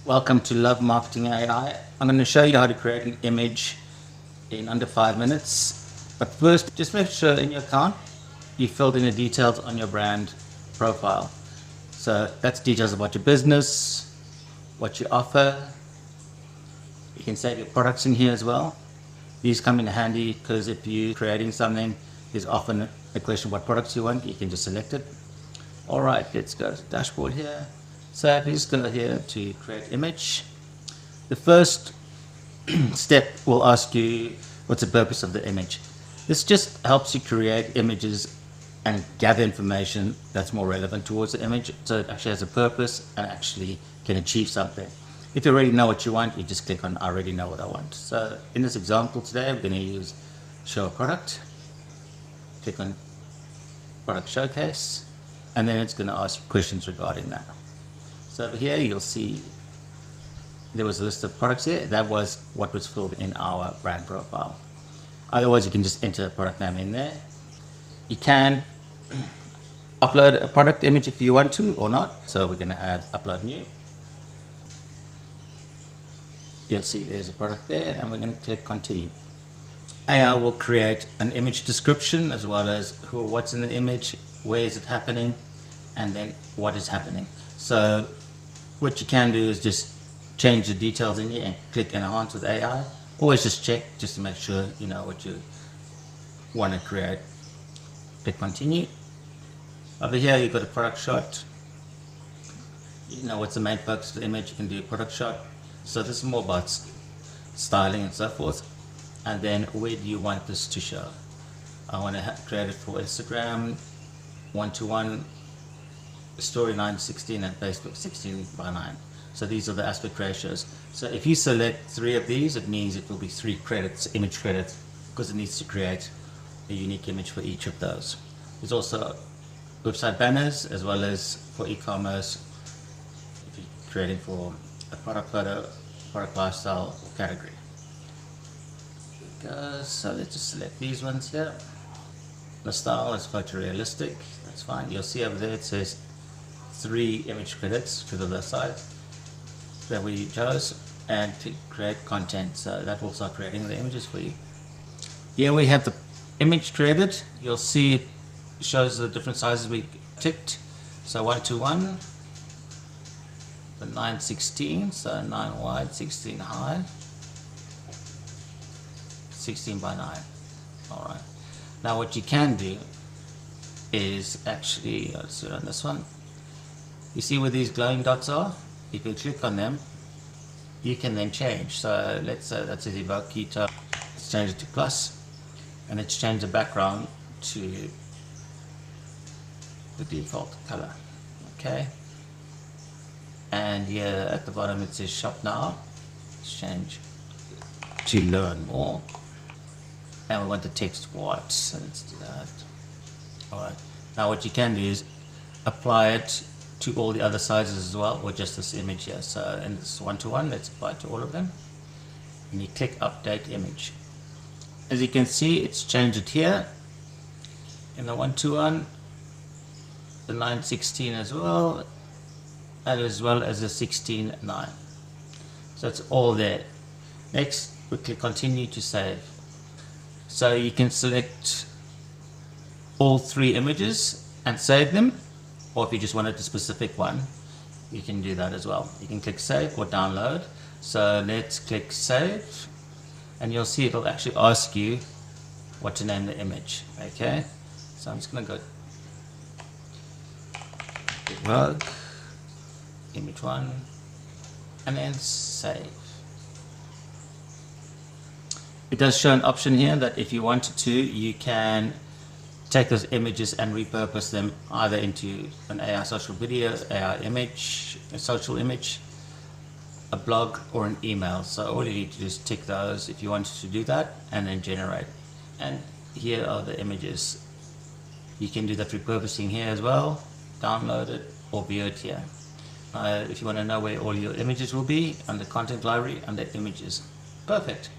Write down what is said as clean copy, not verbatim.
Welcome to Love Marketing AI. I'm going to show you how to create an image in under 5 minutes. But first, just make sure in your account you filled in the details on your brand profile. So that's details about your business, what you offer. You can save your products in here as well. These come in handy because if you're creating something, there's often a question what products you want. You can just select it. All right, let's go to the dashboard here. So please go here to create image. The first step will ask you what's the purpose of the image. This just helps you create images and gather information that's more relevant towards the image, so it actually has a purpose and actually can achieve something. If you already know what you want, you just click on I already know what I want. So in this example today, we're going to use show a product. Click on product showcase, and then it's going to ask you questions regarding that. So over here you'll see there was a list of products here. That was what was filled in our brand profile. Otherwise you can just enter a product name in there. You can upload a product image if you want to or not. So we're going to add upload new. You'll see there's a product there, and we're going to click continue. AI will create an image description as well as what's in the image, where is it happening, and then what is happening. So what you can do is just change the details in here and click enhance with AI. Always just check just to make sure you know what you want to create. Click continue. Over here you've got a product shot. You know what's the main focus of the image. You can do a product shot. So this is more about styling and so forth. And then where do you want this to show? I want to create it for Instagram 1:1, story 9:16, and Facebook 16:9. So these are the aspect ratios. So if you select 3 of these, it means it will be 3 credits, image credits, because it needs to create a unique image for each of those. There's also website banners as well as for e-commerce if you're creating for a product photo, product lifestyle or category. So let's just select these ones here. The style is photorealistic, that's fine. You'll see over there it says 3 image credits to the left side that we chose, and to create content. So that will start creating the images for you. Here we have the image created. You'll see it shows the different sizes we ticked. So 1:1, the 9:16, so 9 wide, 16 high, 16:9. All right. Now what you can do is actually, let's do it on this one. You see where these glowing dots are? If you click on them, you can then change. So let's say that's a evoke key tone. Let's change it to plus, and let's change the background to the default color. Okay. And here at the bottom it says shop now. Let's change to learn more. And we want the text white, so let's do that. Alright, now what you can do is apply it to all the other sizes as well, or just this image here. So in this 1:1, let's apply it to all of them. And you click update image. As you can see, it's changed it here. In the 1:1, the 9:16 as well, and as well as the 16:9. So it's all there. Next, we click continue to save. So you can select all 3 images and save them, or if you just wanted a specific one, you can do that as well. You can click save or download. So let's click save, and you'll see it'll actually ask you what to name the image. Okay, so I'm just going to go work, image 1, and then save. It does show an option here that if you wanted to, you can take those images and repurpose them either into an AI social video, AI image, a social image, a blog, or an email. So all you need to do is tick those if you wanted to do that, and then generate. And here are the images. You can do that repurposing here as well, download it or view it here. If you want to know where all your images will be, under content library, under images. Perfect.